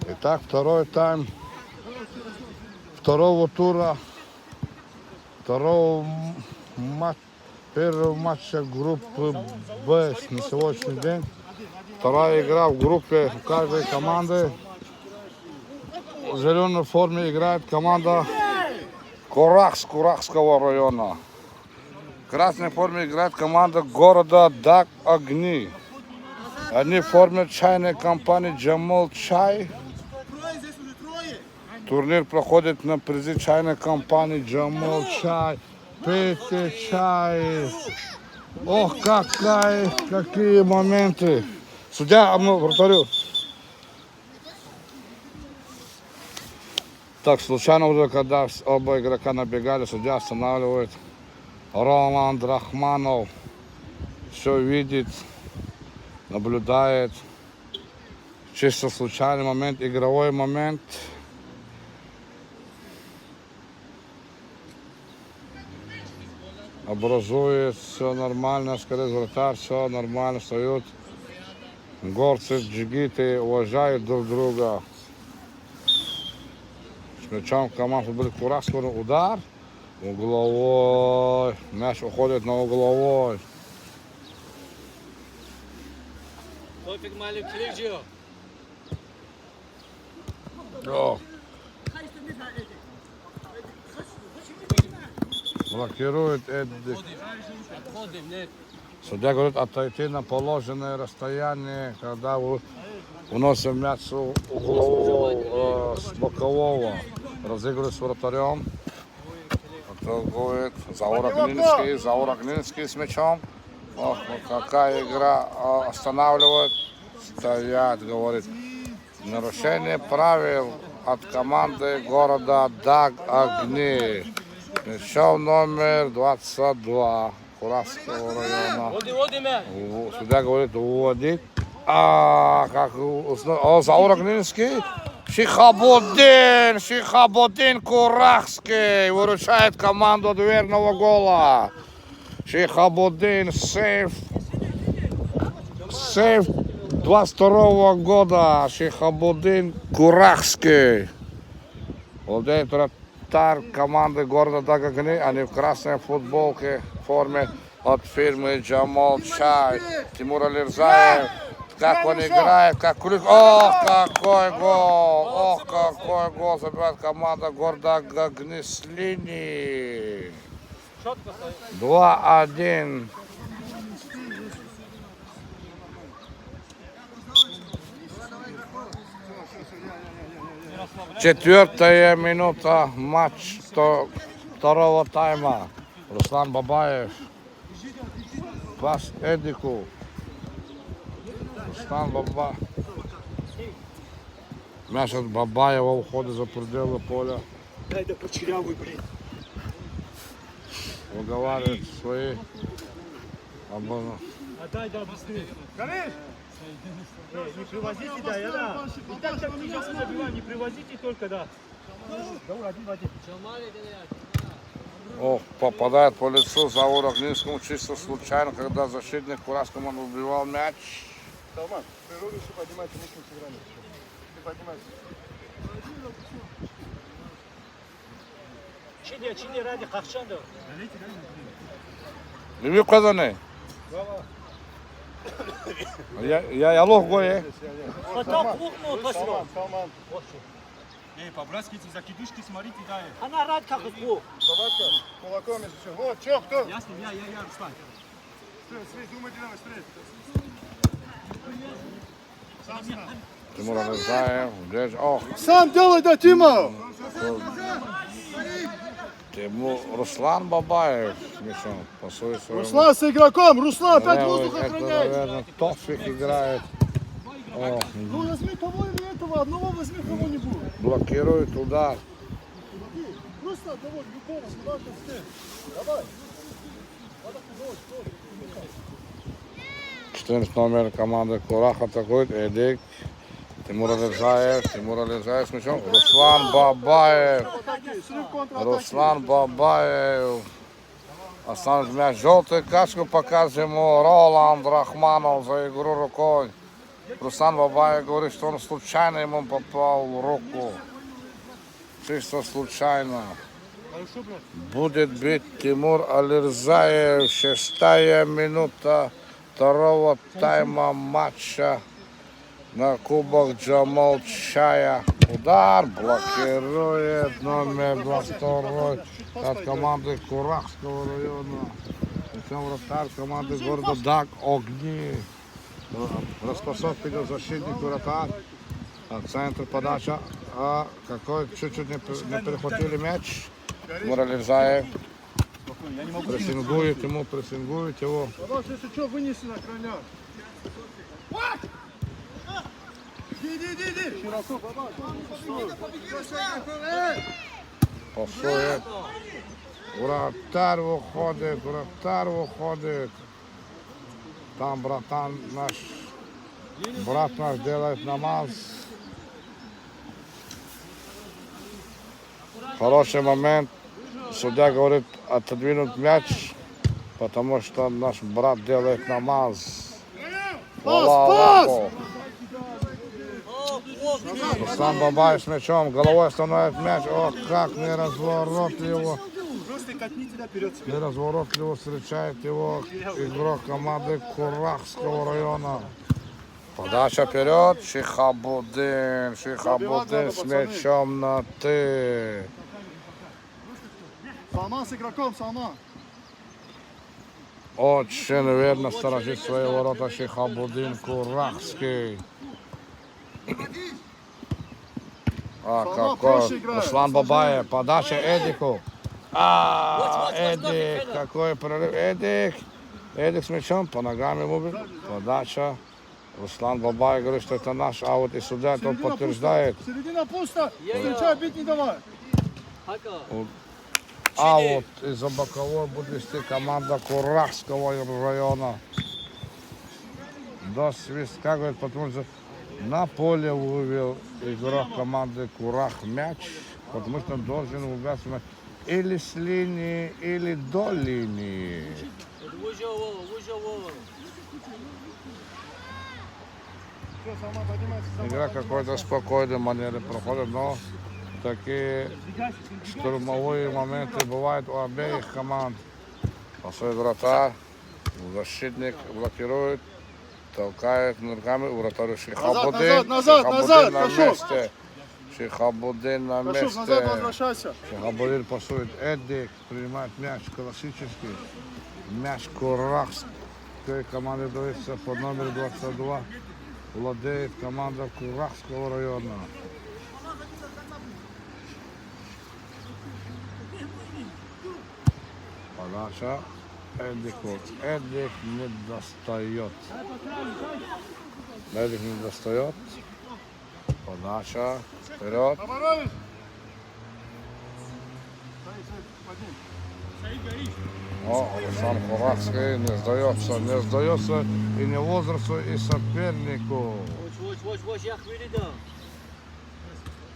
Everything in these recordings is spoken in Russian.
Итак, второй тайм второго тура, первого матча группы Б на сегодняшний день. Вторая игра в группе каждой команды. В зеленой форме играет команда Курахского района. В красной форме играет команда города Даг-Огни. Они в форме чайной компании Джамал Чай. Турнир проходит на призы чайной компании Джамал Чай. Пейте чай. Ох, какие моменты. Судья, вратарю. Так, случайно уже, когда оба игрока набегали, судья останавливает. Роланд Рахманов все видит, наблюдает. Чисто случайный момент, игровой момент. Образует, все нормально, скорее вратарь, все нормально, встают. Горцы, джигиты уважают друг друга. С мячом команда будет Курахского, удар. Угловой. Мяч уходит на угловой. Блокирует Эдик. Судья говорит отойти на положенное расстояние, когда уносим мяч с углового, с бокового. Разыгрывает с вратарем. Заур Огнинский с мячом. Ох, какая игра, останавливает. Стоять, говорит. Нарушение правил от команды города Даг-Огни. Мячом номер 22 Курахского района. Судья говорит уводить. Заур Огнинский. Шихабуддин Курахский выручает команду от верного гола. Шихабуддин, сейф 22 года. Шихабуддин Курахский. Владеет вратарь команды города Даг-Огни. Они в красной футболке, форме от фирмы Джамал Чай. Тимур Алирзаев. Как он играет, как крик. Ох, какой гол! Ох, какой гол забивает команда города Даг-Огни с линии. 2-1. Четвертая минута матч второго тайма. Руслан Бабаев. Пас Эдику. Руслан Бабаев. Мяч от Бабаева уходит за пределы поля. Дай да почерявый, блин. Выговаривает свои. Дай да быстрее. Говоришь? Не привозите, да, я да. И так сейчас забиваем, не привозите только, да. Один. Ох, попадает по лицу Зауру Огнинскому чисто случайно, когда защитник Курахскому он убивал мяч. Салман, природу еще поднимайте, мы с ним сыграли. Ты поднимайся. Çin'e ради Хахчан'da. Любил казаны. Я лох гое. Потом клубную посрал. Салман. По-братски эти закидушки, смотрите, да. Она рад как клуб. Бабатка, кулаком если что. Вот, чё, кто? Я с ним, я, Руслан. Стрель, думайте, давай, стрель. Тимур Алирзаев. Ох, Сам делай, да, Тима! Руслан Бабаев с мячом. Пасует своему. Руслан с игроком! Руслан, опять Левый, воздух это, охраняет! наверное, Тофик играет. О, Ну возьми того или этого, одного возьми кого-нибудь. блокирует удар. Руслан, давай, любого, сюда, ты. Давай. 14 номер команды Курах атакует. Эдик. Тимур Алирзаев с мячом. Руслан Бабаев. Руслан Бабаев. Останется мяч. Желтую каску показывает ему Роланд Рахманов за игру рукой. Руслан Бабаев говорит, что он случайно ему попал в руку. Чисто случайно. Будет бить Тимур Алирзаев. 6-я минута второго тайма матча на Кубок Джамал Чая. Удар блокирует номер 22 от команды Курахского района. Причем вратарь команды города Даг Огни. Распасовка идет защитник вратарь. Центр подача. А какой чуть-чуть не перехватили мяч. Тимур Алирзаев. Прессингует его. Пожалуйста, если что, вынеси на крайняк. Иди. Широко, баба. Пасует. Вратарь выходит. Там брат наш делает намаз. Хороший момент. Судья говорит отодвинуть мяч, потому что наш брат делает намаз. Аллаху. Руслан Бабаев с мячом, головой останавливает мяч. О, как неразворотливо. Просто катните вперед. Неразворотливо встречает его игрок команды Курахского района. Подача вперед. Шихабудин с мячом на «ты». Салман с игроком, Салман. Очень верно сторожит свои ворота Шихабудин Курахский. Какой Руслан Бабаев. Подача Эдику. Эдик, какой прорыв. Эдик с мячом, по ногам ему бил. Подача. Руслан Бабаев говорит, что это наш, а вот и судья это подтверждает. Середина пусто. Встречай, бить не давай. А вот из-за боковой будет вести команда Курахского района. До свистка, говорит, потому что на поле вывел игрок команды Курах мяч, потому что он должен выбрасывать или с линии, или до линии. Игра какой-то спокойной манеры проходит, но такие штурмовые моменты бывают у обеих команд. Пасует вратарь, защитник блокирует, толкает ногами, у вратаря Шихабудин. Назад, На Кашук. месте. Шихабудин на Кашук, назад месте. возвращайся. Шихабудин пасует Эдик, принимает мяч классический. Мяч Курахской команды дается под номер 22. Владеет команда Курахского района. Подача Эдику. Эдик не достает. Подача вперед. Оборонись. О, Руслан Курахский не сдается и не возрасту, и сопернику.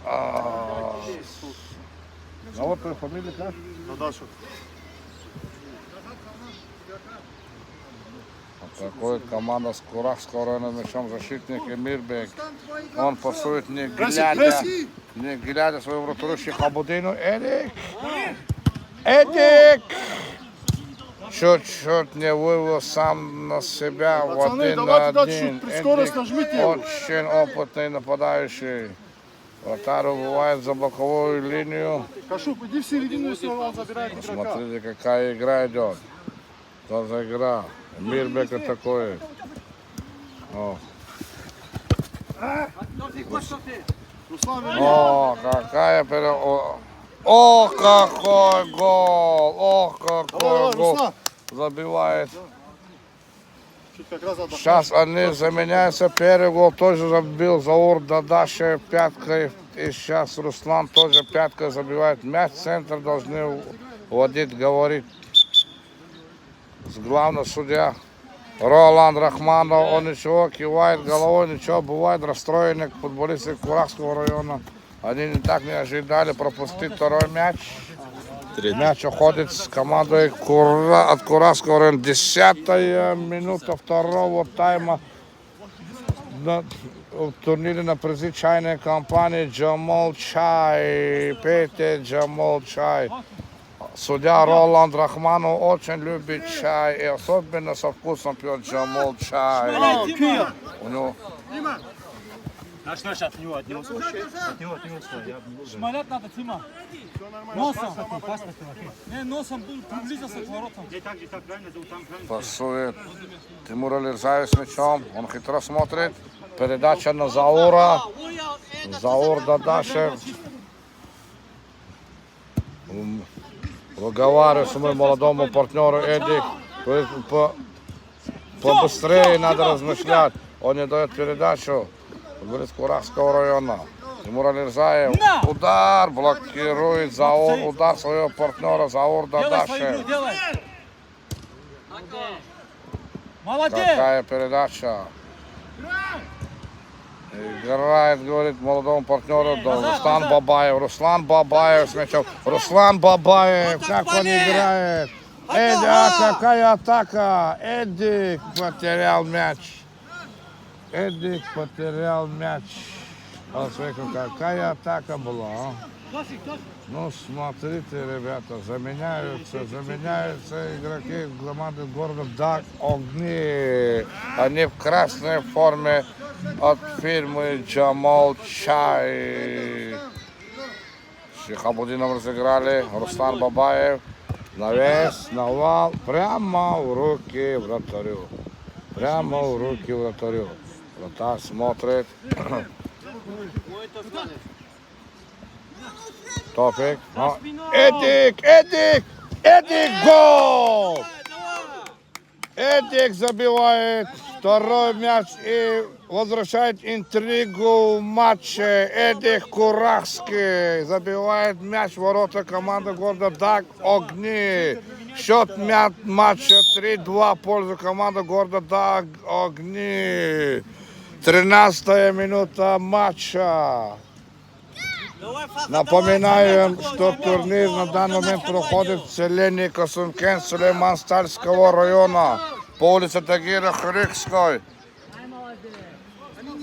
А вот твоя фамилия как? Надашу. Проходит команда с Курахского района мячом защитник Эмирбек. Он пасует не Пресс. глядя своего вратарю Шихабудину. Эдик! Чуть-чуть не вывел сам на себя в Пацаны, 1 на давайте 1. чуть скорость нажмите его. Очень опытный нападающий. Вратарь выбывает за боковую линию. Кашук, иди в середину, если он забирает игрока. Смотрите, какая игра идет. Что за игра? Мирбек атакует. О, Руслан, верни. О, какая О, какой гол! О, какой Давай, гол! Руслан. Забивает. Чуть как раз отдохнул. Сейчас они заменяются. Первый гол тоже забил Заур Дадашев пяткой. И сейчас Руслан тоже пяткой забивает. Мяч в центр должны вводить, говорит с главного судья Роланд Рахманов. Он ничего, кивает головой, ничего, бывает расстроены футболисты Курахского района. Они не так не ожидали пропустить второй мяч. Мяч уходит с командой от Курахского района. 10-я минута второго тайма. в турнире на призы чайной компании Джамал Чай. Пейте Джамал Чай. Судья Роланд Рахманов очень любит чай и особенно со вкусом пьет Джамал Чай. У него Наш, от него слушай. От него стой, я обниму. Шмалять надо, Тима. Носом. Не, носом приблизился к воротам. Где так, правильно, там правильно. пасует Тимур Алирзаев с мячом. Он хитро смотрит. Передача на Заура. Заур Дадашев. Выговариваю своему молодому партнеру Эдик. Побыстрее надо размышлять. Он не дает передачу. Говорит, Курахского района. Тимур Алирзаев. Удар. Блокирует Заур. Удар своего партнера. Заур Дадашев. Делай. Молодец. Какая передача. Играет, говорит, молодому партнеру Руслан Бабаев. Руслан Бабаев с мячом. Руслан Бабаев. Как он играет. Эдик, какая атака. Эдик потерял мяч. Эдик потерял мяч. Какая атака была. А? Ну, смотрите, ребята, заменяются игроки команды города Даг Огни. Они в красной форме от фирмы Джамал Чай. Шихабудином разыграли. Руслан Бабаев. Навес, навал. Прямо в руки вратарю. Прямо в руки вратарю. Вратарь смотрит. Топик. Эдик, гол! Эдик забивает второй мяч и возвращает интригу в матче. Эдик Курахский забивает мяч в ворота команды города Даг Огни. Счет матча 3-2 в пользу команды города Даг Огни. 13-я минута матча. Напоминаем, что турнир на данный момент проходит в селении Косункен Сулейман-Стальского района по улице Тагира Хрикской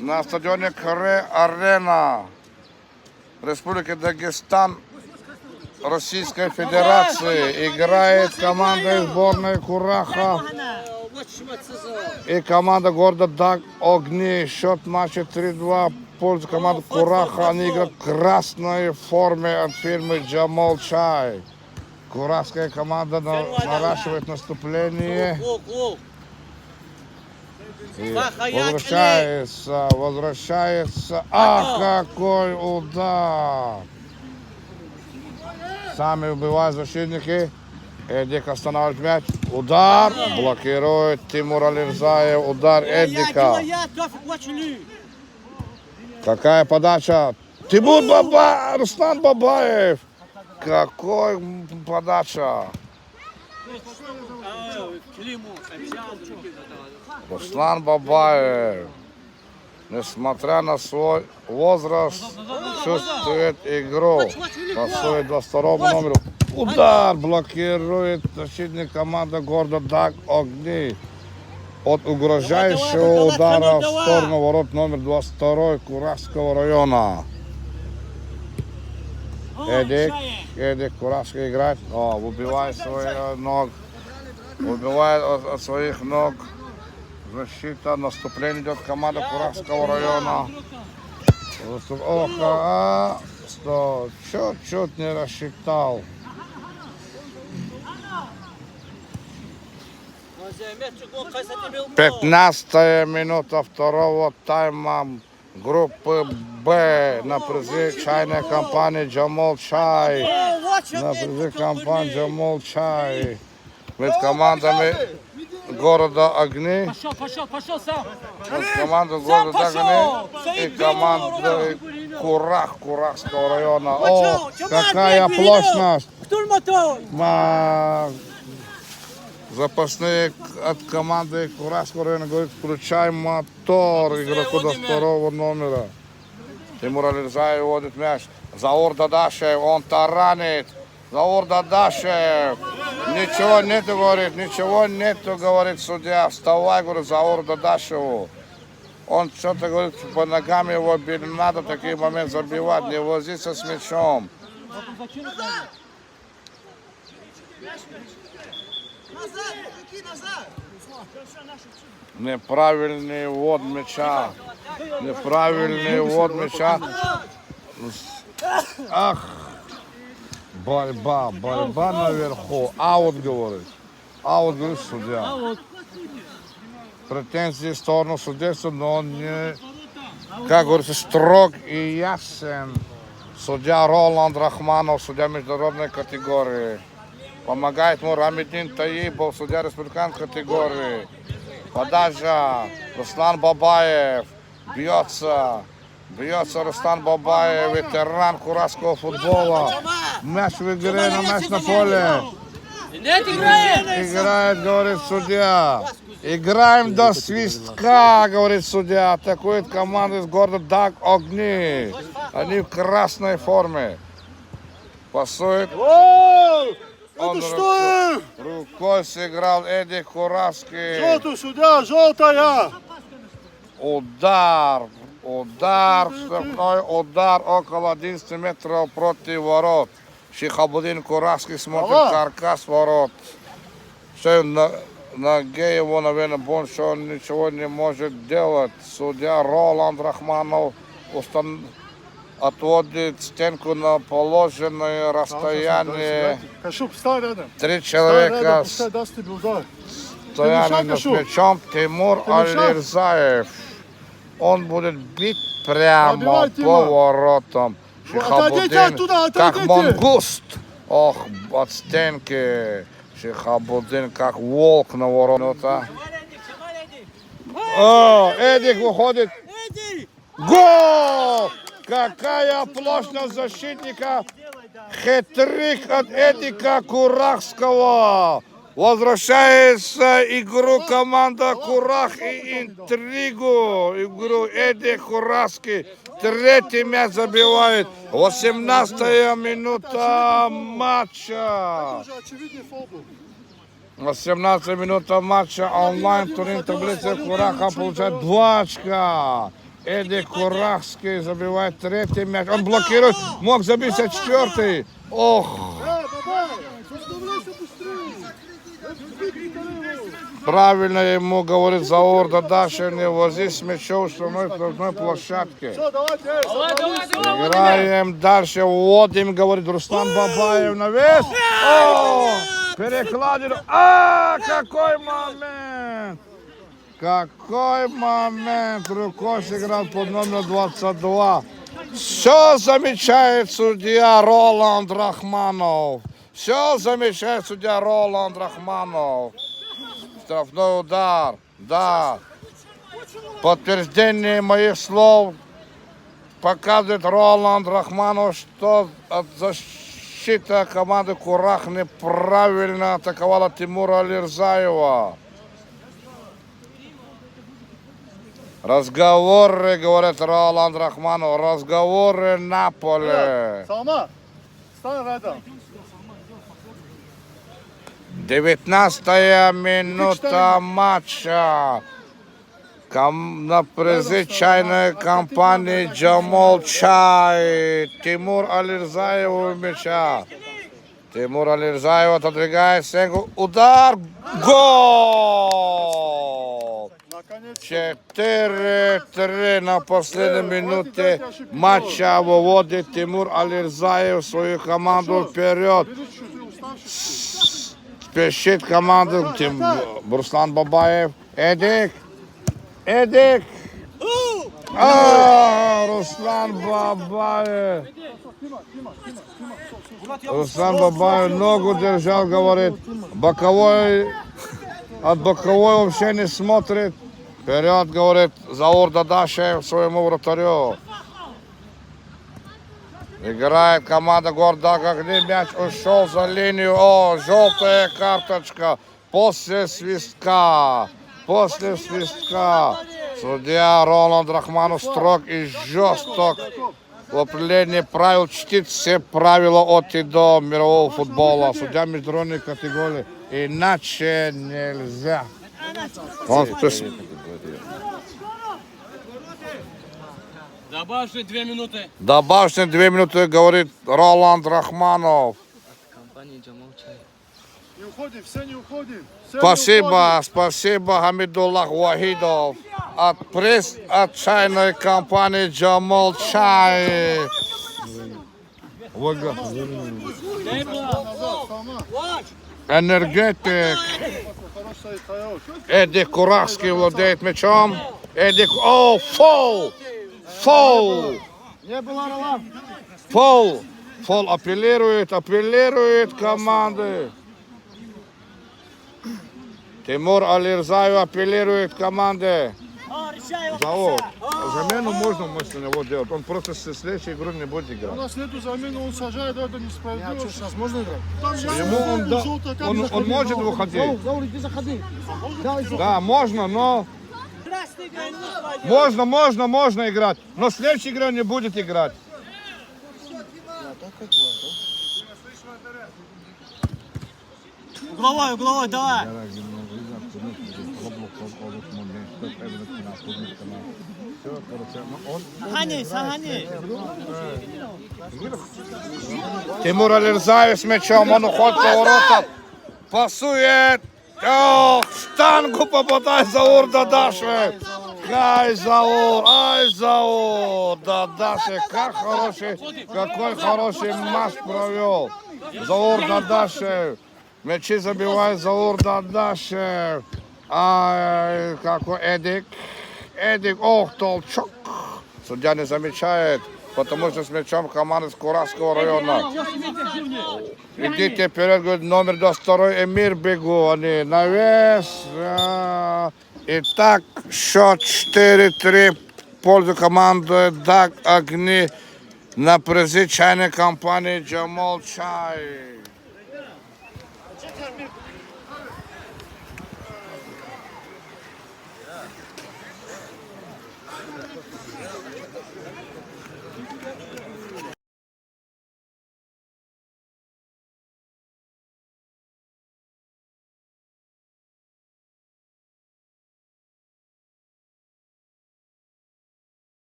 на стадионе Каре-Арена Республики Дагестан Российской Федерации. Играет команда сборной Кураха и команда города Даг Огни. Счет матча 3-2 в пользу команды Кураха. Они играют в красной форме от фирмы Джамал Чай. Курахская команда наращивает наступление. И возвращается. Ах, какой удар! Сами убивают защитники. Эдик останавливает мяч. Удар. Блокирует Тимур Алирзаев. Удар Эдика. Какая подача? Тимур Бабаев. Руслан Бабаев. Какой подача? Руслан Бабаев, несмотря на свой возраст, чувствует игру. Пасует 22 номеру. Удар блокирует защитник команды города Даг Огни. От угрожающего удара в сторону ворот номер 22 Курахского района. Эдик Курахский играет. Убивает своих ног. Убивает от своих ног. Защита, наступление идет команда Курахского района. Чуть-чуть не рассчитал. 15-я минута второго тайма группы Б на призы чайной компании Джамал Чай. На призы компании Джамал Чай. С командами города Огни. Пошел сам. С командой города Огни и командой Курахского района. О, какая площадь! Запасные от команды Курахского района говорит, включай мотор игроку до второго номера. Тимур Алирзаев вводит мяч. Заур Дадашев, он таранит. Заур Дадашев. Ничего нету, говорит, судья. Вставай, говорит, Заур Дадашеву. Он что-то говорит, по ногам его бить, надо в такие моменты забивать, не возиться с мячом. Неправильный ввод мяча. Неправильный ввод мяча. Ах, борьба наверху. Аут говорит. Аут говорит судья. Претензии в сторону судейства, но он не, как говорится, строг и ясен. Судья Роланд Рахманов, судья международной категории. Помогает ему Рамидин Таибов, судья республиканской категории. Подача, Руслан Бабаев, бьется Руслан Бабаев, ветеран курасского футбола. Мяч в игре, но мяч на поле. Играет, говорит судья. Играем до свистка, говорит судья. Атакует команда из города Даг Огни. Они в красной форме. Пасует. Он рукой сыграл Эдди Куравский. Желтый судья, желтая! Удар, штрафной удар около 11 метров против ворот. Шихабудин Куравский смотрит каркас ворот. Все на ноге его, наверное, больше он ничего не может делать. Судья Роланд Рахманов отводит стенку на положенное расстояние. Кашуп, встань рядом. 3 человека Пускай даст тебе удар. стояли с мячом. Тимур Алирзаев. Он будет бить прямо Пробивай, по Тимур. воротам. Отойдите оттуда, как отойдите. мангуст. Ох, от стенки. Шихабудин как волк на ворота. О, Эдик выходит. Гол! Какая оплошность защитника. Хэт-трик от Эдика Курахского. Возвращается игру команда Курах и интригу. Игру Эдик Курахский. Третий мяч забивает. 18-я минута матча. 18 минута матча онлайн турнир таблицы Кураха получает 2 очка. Эдди Курахский забивает 3-й мяч. Он блокирует, мог забить 4-й. Ох! Правильно ему говорит Заур Дадашев, не возись с мячом в штрафной площадке. Играем дальше, вводим, говорит Руслан Бабаев на вес. О! Перекладину. Какой момент! Какой момент! Рукой сыграл под номер 22. Все замечает судья Роланд Рахманов. Все замечает судья Роланд Рахманов. Штрафной удар. Да. Подтверждение моих слов показывает Роланд Рахманов, что от защиты команды Курах неправильно атаковала Тимура Алирзаева. Разговоры, говорит Роланд Рахманов, разговоры на поле. Салма, встань рядом. 19-я минута матча. На призы чайной компании Джамол Чай. Тимур Алирзаев у мяча. Тимур Алирзаев отодвигает стенку. Удар. Гол! 4-3 на последней минуте матча выводит Тимур Алирзаев свою команду вперед. Спешит команду Руслан Бабаев. Эдик. Руслан Бабаев. Руслан Бабаев ногу держал, говорит. Боковой. От боковой вообще не смотрит. Вперед, говорит Заур Дадашев своему вратарю. Играет команда города Огни. Мяч ушел за линию. О, желтая карточка. После свистка. Судья Роланд Рахманов строг и жесток. В определении правил чтит все правила от и до мирового футбола. Судья международной категории. Иначе нельзя. Он Добавьте 2 минуты. Добавьте 2 минуты, говорит Роланд Рахманов. Не уходим, все не уходим. Все не Спасибо, спасибо, Хамидуллах Вахидов. От чайной компании Джамал Чай. Энергетик. Хорош стоит, хорош. Эдик Курахский владеет мячом. Эдик, о, фол! Фол! Не было Ролан. Фол! Фол апеллирует команды. Тимур Алирзаев апеллирует команде. Заур, замену можно вместо него делать. Он просто с следующей игры не будет У играть. нас нету замены, он сажает, это несправедливо. Сейчас можно играть? Ему он может выходить. Заур, иди заходи. Да, можно, но... Можно играть. Но в следующей игре он не будет играть. Угловой, давай. Сохрани. Тимур Алирзаев с мячом, он уходит по воротам. Пасует. Ох, штангу попадает Заур Дадашев. Ай, Заур, Дадашев, какой хороший матч провел. Заур Дадашев. Мячи забивает Заур Дадашев. Ай, какой Эдик, ох, толчок. Судья не замечает, потому что с мячом команда с Курахского района. Идите вперед, говорит, номер 22 Эмир Бегу. Они навес. Итак, счет 4-3 в пользу команды Даг Огни на призы чайной компании Джамал Чай.